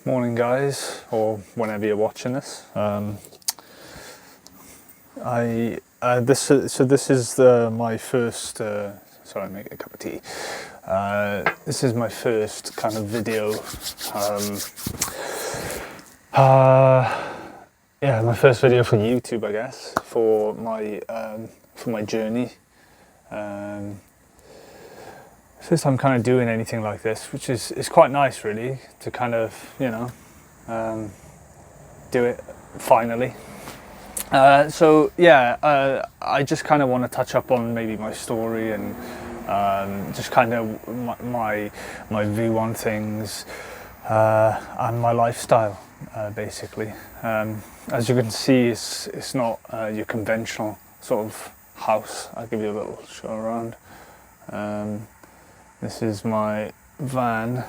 Morning, guys, or whenever you're watching this. This is my first. Sorry, I'm making a cup of tea. This is my first kind of video. My first video for YouTube, I guess, for my journey. First time kind of doing anything like this, which is quite nice, really, to kind of do it finally. I just kind of want to touch up on maybe my story and just kind of my view on things and my lifestyle, basically. As you can see, it's not your conventional sort of house. I'll give you a little show around. This is my van.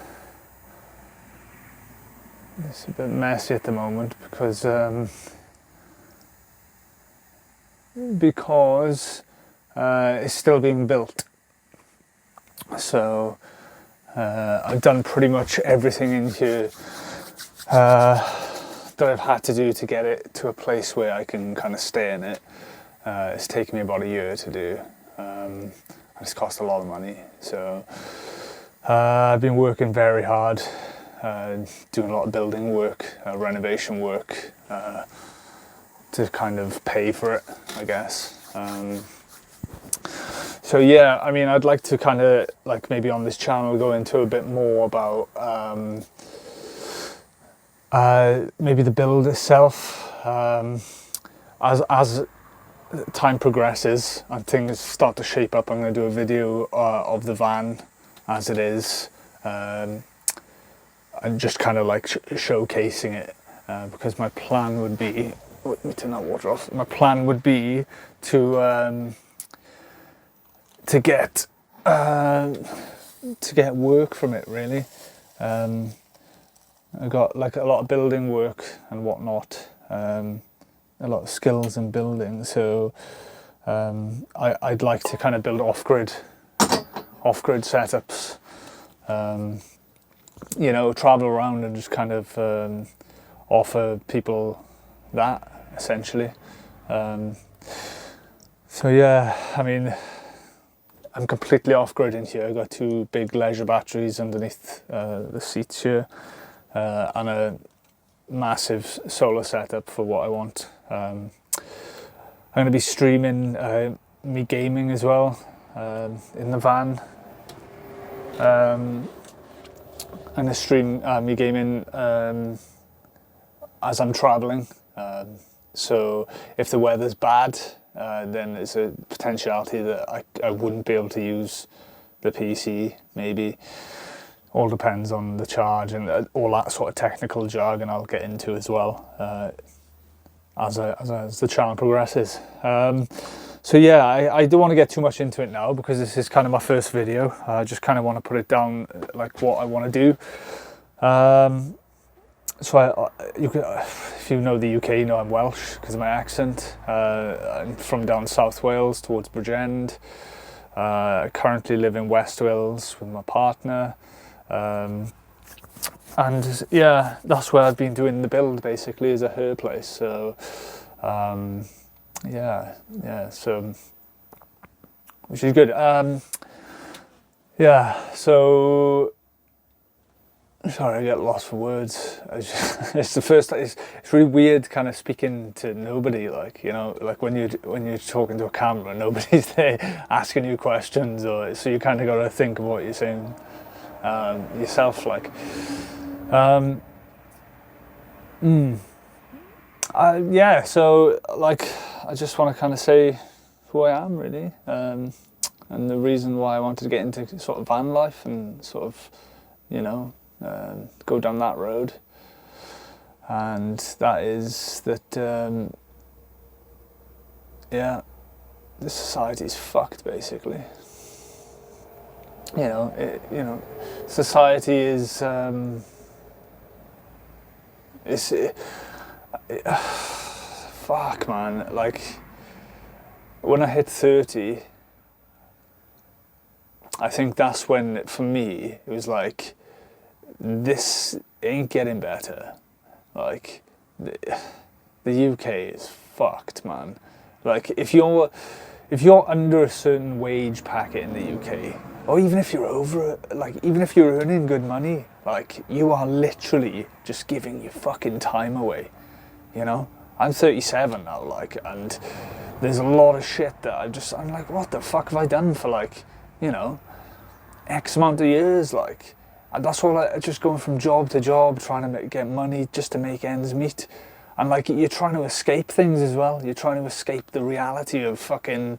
It's a bit messy at the moment because it's still being built. So I've done pretty much everything in here that I've had to do to get it to a place where I can kind of stay in it. It's taken me about a year to do. It's cost a lot of money, so I've been working very hard, doing a lot of building work, renovation work, to kind of pay for it, I guess. I'd like to kind of, like, maybe on this channel go into a bit more about maybe the build itself, as time progresses and things start to shape up. I'm going to do a video of the van as it is, and just kind of like showcasing it, because my plan would be, let me turn that water off. My plan would be to get work from it, really. I got like a lot of building work and whatnot. A lot of skills in building, so I'd like to kind of build off-grid setups, travel around and just kind of offer people that, essentially. I'm completely off-grid in here. I've got two big leisure batteries underneath the seats here, and a massive solar setup for what I want. I'm going to be streaming me gaming as well in the van. I'm going to stream me gaming as I'm travelling. So if the weather's bad, then there's a potentiality that I wouldn't be able to use the PC, maybe. All depends on the charge and all that sort of technical jargon I'll get into as well as the channel progresses. I don't want to get too much into it now because this is kind of my first video. I just kind of want to put it down like what I want to do. If you know the UK, you know I'm Welsh because of my accent. I'm from down South Wales towards Bridgend. I currently live in West Wales with my partner. That's where I've been doing the build, basically, is at her place. So so which is good. Sorry, I get lost for words. It's really weird kind of speaking to nobody, like, like when you're talking to a camera, nobody's there asking you questions, so you kind of got to think of what you're saying yourself, like. I just want to kind of say who I am, really, and the reason why I wanted to get into sort of van life and sort of, go down that road. And that is that, the society's fucked, basically. Society is, fuck, man. Like, when I hit 30, I think that's when, for me, it was like, this ain't getting better. Like, the UK is fucked, man. Like, if you're under a certain wage packet in the UK, or even if you're over it, like, even if you're earning good money, like, you are literally just giving your fucking time away, you know? I'm 37 now, like, and there's a lot of shit that I'm like, what the fuck have I done for, like, you know, X amount of years, like, and that's all, just going from job to job, trying to get money just to make ends meet. And, like, you're trying to escape things as well. You're trying to escape the reality of fucking...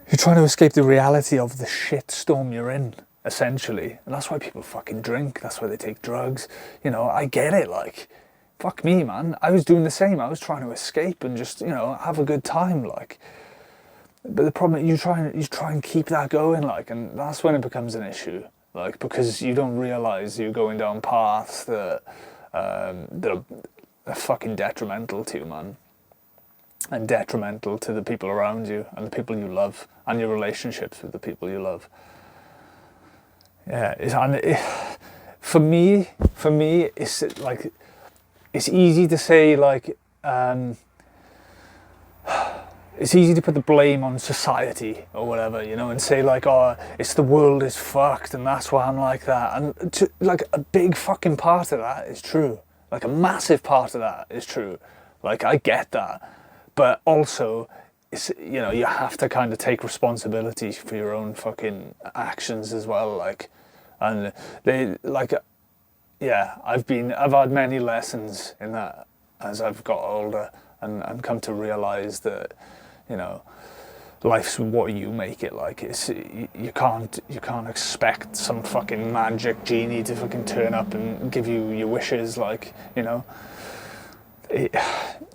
You're trying to escape the reality of the shitstorm you're in, essentially. And that's why people fucking drink. That's why they take drugs. You know, I get it, like... Fuck me, man. I was doing the same. I was trying to escape and just, you know, have a good time, like... But the problem is you try and keep that going, like, and that's when it becomes an issue. Like, because you don't realise you're going down paths that are fucking detrimental to you, man. And detrimental to the people around you and the people you love and your relationships with the people you love. Yeah, for me, it's like, it's easy to say, like, it's easy to put the blame on society or whatever, you know, and say, like, oh, it's the world is fucked and that's why I'm like that. And like, a big fucking part of that is true. Like, a massive part of that is true. Like, I get that. But also, it's, you know, you have to kind of take responsibility for your own fucking actions as well. Like, and they, like, yeah, I've had many lessons in that as I've got older and come to realise that, you know, life's what you make it. Like, it's, you can't expect some fucking magic genie to fucking turn up and give you your wishes. Like, you know,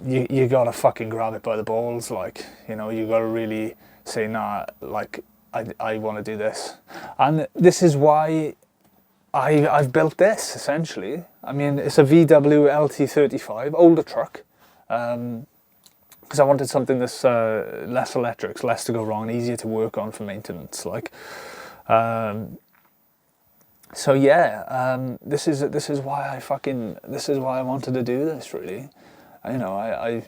you gotta fucking grab it by the balls. Like, you know, you gotta really say, nah, like, I want to do this. And this is why I've built this, essentially. I mean, it's a VW LT35, older truck. Because I wanted something that's less electrics, less to go wrong, and easier to work on for maintenance. Like, so yeah, this is why I wanted to do this, really. You know, I've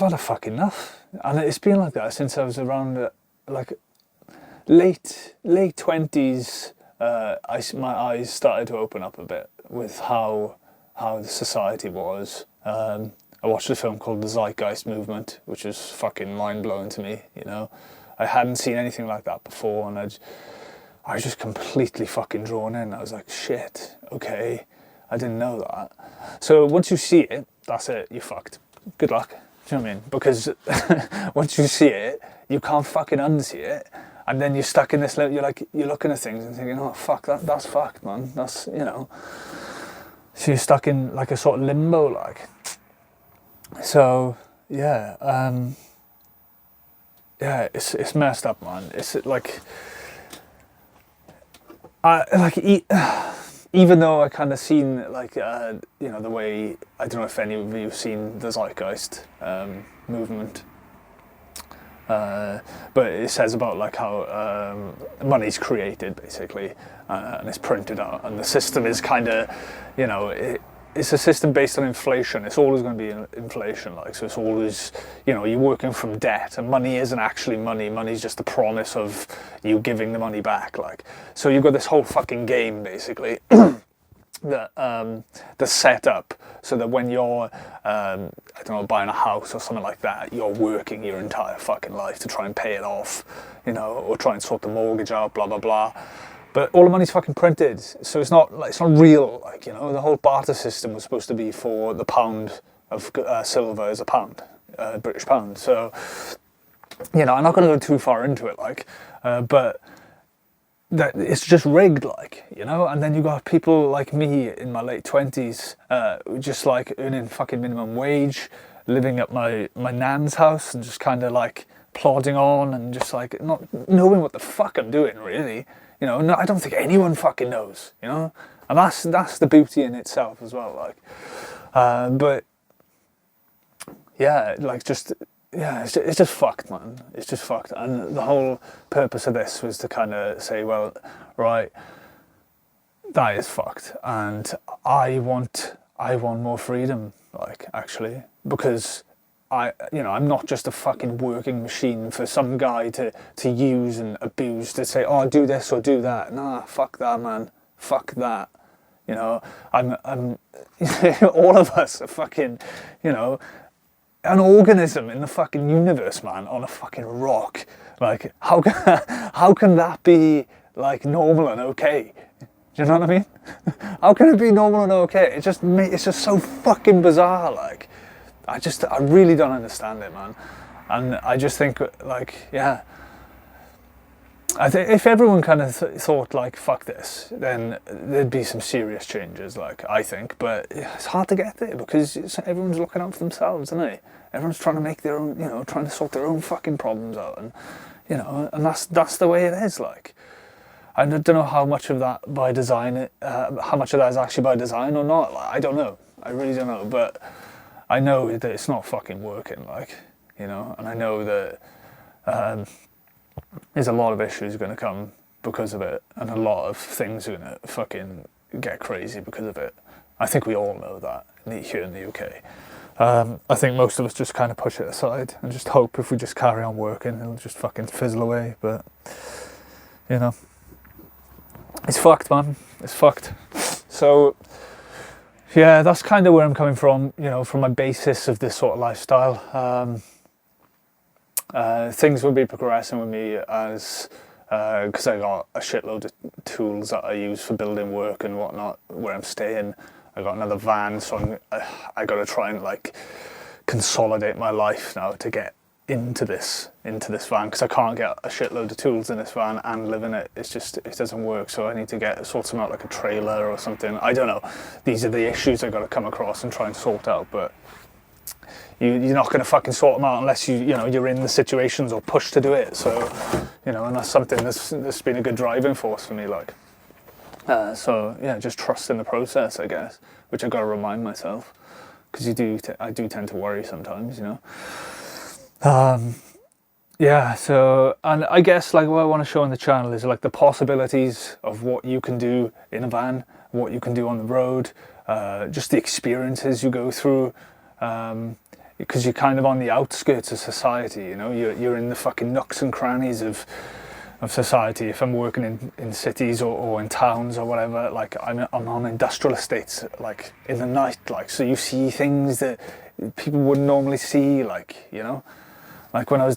had a fucking enough, and it's been like that since I was around like late 20s. My eyes started to open up a bit with how the society was. I watched a film called The Zeitgeist Movement, which was fucking mind-blowing to me, you know. I hadn't seen anything like that before, and I was just completely fucking drawn in. I was like, shit, okay, I didn't know that. So once you see it, that's it, you're fucked. Good luck, do you know what I mean? Because once you see it, you can't fucking unsee it, and then you're stuck in this, you're looking at things and thinking, oh, fuck, that's fucked, man. That's, you know. So you're stuck in, like, a sort of limbo, like. So yeah, yeah, it's messed up, man. It's like, even though I kind of seen, like, you know, the way, I don't know if any of you have seen the Zeitgeist movement, but it says about, like, how money's created, basically, and it's printed out, and the system is kind of, you know, it's a system based on inflation. It's always going to be inflation, like, so it's always, you know, you're working from debt, and money isn't actually money. Money's just the promise of you giving the money back, like. So you've got this whole fucking game, basically, that's set up so that when you're, I don't know, buying a house or something like that, you're working your entire fucking life to try and pay it off, you know, or try and sort the mortgage out, blah, blah, blah. But all the money's fucking printed, so it's not real. Like, you know, the whole barter system was supposed to be for the pound of silver as a pound, British pound. So, you know, I'm not going to go too far into it, like, but that it's just rigged, like, you know. And then you got people like me in my late 20s, just like earning fucking minimum wage, living at my nan's house, and just kind of like plodding on and just like not knowing what the fuck I'm doing, really. You know, no, I don't think anyone fucking knows, you know? And that's the beauty in itself as well, like. But, yeah, like, just, yeah, it's just fucked, man. It's just fucked. And the whole purpose of this was to kind of say, well, right, that is fucked. And I want more freedom, like, actually, because I'm not just a fucking working machine for some guy to use and abuse, to say, oh, do this or do that. Nah, fuck that, man. Fuck that. I'm all of us are fucking, an organism in the fucking universe, man, on a fucking rock. Like, how can that be, like, normal and okay? Do you know what I mean? How can it be normal and okay? It's just so fucking bizarre. Like, I really don't understand it, man. And I just think, like, yeah. I think if everyone kind of thought, like, fuck this, then there'd be some serious changes, like, I think. But it's hard to get there because everyone's looking out for themselves, isn't it? Everyone's trying to make their own, trying to sort their own fucking problems out, and and that's the way it is. Like, I don't know how much of that by design, how much of that is actually by design or not. Like, I don't know. I really don't know. But I know that it's not fucking working. Like, and I know that there's a lot of issues going to come because of it, and a lot of things are going to fucking get crazy because of it. I think we all know that here in the UK. I think most of us just kind of push it aside and just hope if we just carry on working, it'll just fucking fizzle away. But, it's fucked, man. It's fucked. So, yeah, that's kind of where I'm coming from, from my basis of this sort of lifestyle. Things will be progressing with me as, because I got a shitload of tools that I use for building work and whatnot where I'm staying. I got another van, so I got to try and, like, consolidate my life now to get into this van, because I can't get a shitload of tools in this van and live in it. It doesn't work. So I need to sort them out, like a trailer or something. I don't know. These are the issues I got to come across and try and sort out. But you're not going to fucking sort them out unless you're in the situations or pushed to do it. So and that's something that's been a good driving force for me. Like. So yeah, just trust in the process, I guess, which I've got to remind myself, because I do tend to worry sometimes, Yeah, so, and I guess, like, what I want to show on the channel is, like, the possibilities of what you can do in a van, what you can do on the road, just the experiences you go through, because you're kind of on the outskirts of society, you're in the fucking nooks and crannies of society. If I'm working in cities or in towns or whatever, like, I'm on industrial estates, like, in the night, like, so you see things that people wouldn't normally see, like, like when I was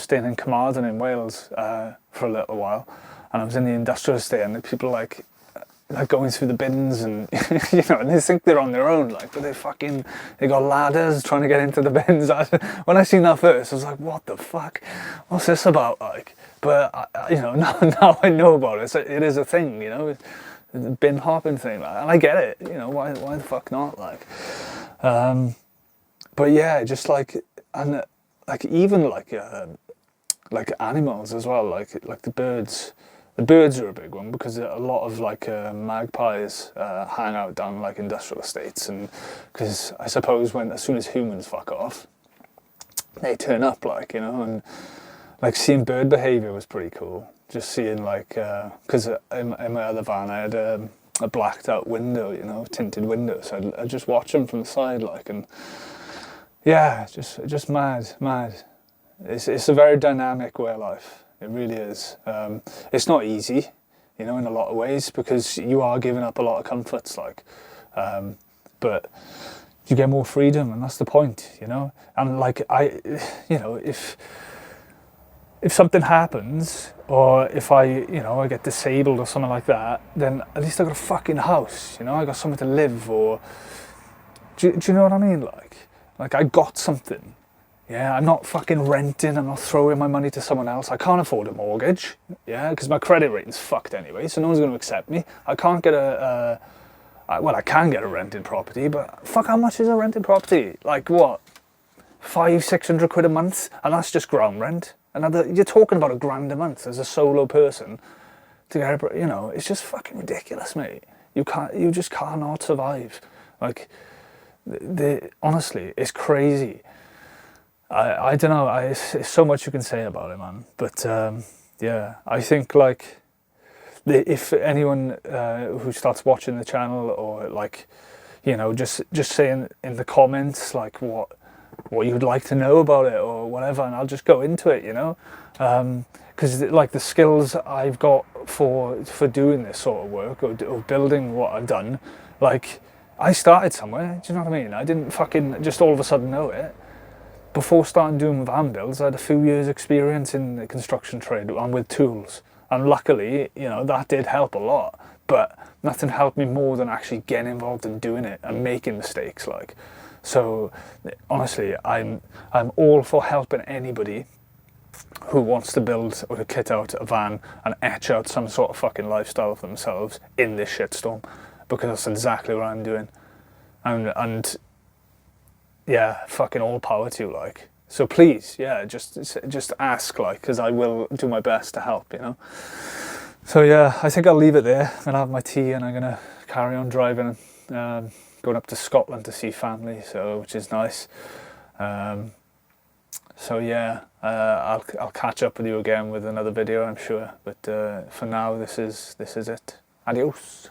staying in Carmarthen in Wales for a little while, and I was in the industrial estate, and the people like going through the bins, and and they think they're on their own, like, but they got ladders trying to get into the bins. When I seen that first, I was like, what the fuck? What's this about? Like, but now I know about it. So it is a thing, the bin hopping thing, like, and I get it. Why the fuck not? Like, but yeah, just like, and like, even like animals as well, like the birds. The birds are a big one, because a lot of, like, magpies hang out down, like, industrial estates, and because I suppose as soon as humans fuck off, they turn up, like, and like, seeing bird behaviour was pretty cool. Just seeing, like, because in my other van I had a blacked out window, tinted window, so I'd just watch them from the side, like, and yeah, just mad. It's a very dynamic way of life. It really is. It's not easy, in a lot of ways, because you are giving up a lot of comforts, like, but you get more freedom, and that's the point, And, like, if something happens, or if I get disabled or something like that, then at least I got a fucking house, I got somewhere to live, or do you know what I mean? Like I got something. Yeah, I'm not fucking renting, I'm not throwing my money to someone else. I can't afford a mortgage, yeah, because my credit rating's fucked anyway, so no one's going to accept me. I can't get I can get a rented property, but fuck, how much is a rented property? Like, what, 500-600 quid a month? And that's just ground rent. You're talking about £1,000 a month as a solo person to get it's just fucking ridiculous, mate. You just cannot survive. Like, honestly, it's crazy. I don't know, it's so much you can say about it, man. But yeah, I think, like, if anyone who starts watching the channel, or like, you know, just say in the comments like what you'd like to know about it or whatever, and I'll just go into it, you know, because like the skills I've got for doing this sort of work, or building what I've done, like I started somewhere. Do you know what I mean? I didn't fucking just all of a sudden know it. Before starting doing van builds, I had a few years experience in the construction trade and with tools, and luckily, you know, that did help a lot, but nothing helped me more than actually getting involved in doing it and making mistakes. Like, so honestly, I'm all for helping anybody who wants to build or to kit out a van and etch out some sort of fucking lifestyle for themselves in this shitstorm, because that's exactly what I'm doing. And yeah, fucking all power to you, like. So please, yeah, just ask, like, because I will do my best to help, you know. So yeah, I think I'll leave it there. I'm gonna have my tea and I'm gonna carry on driving, going up to Scotland to see family, so which is nice. So yeah, I'll catch up with you again with another video, I'm sure. But for now, this is it. Adios.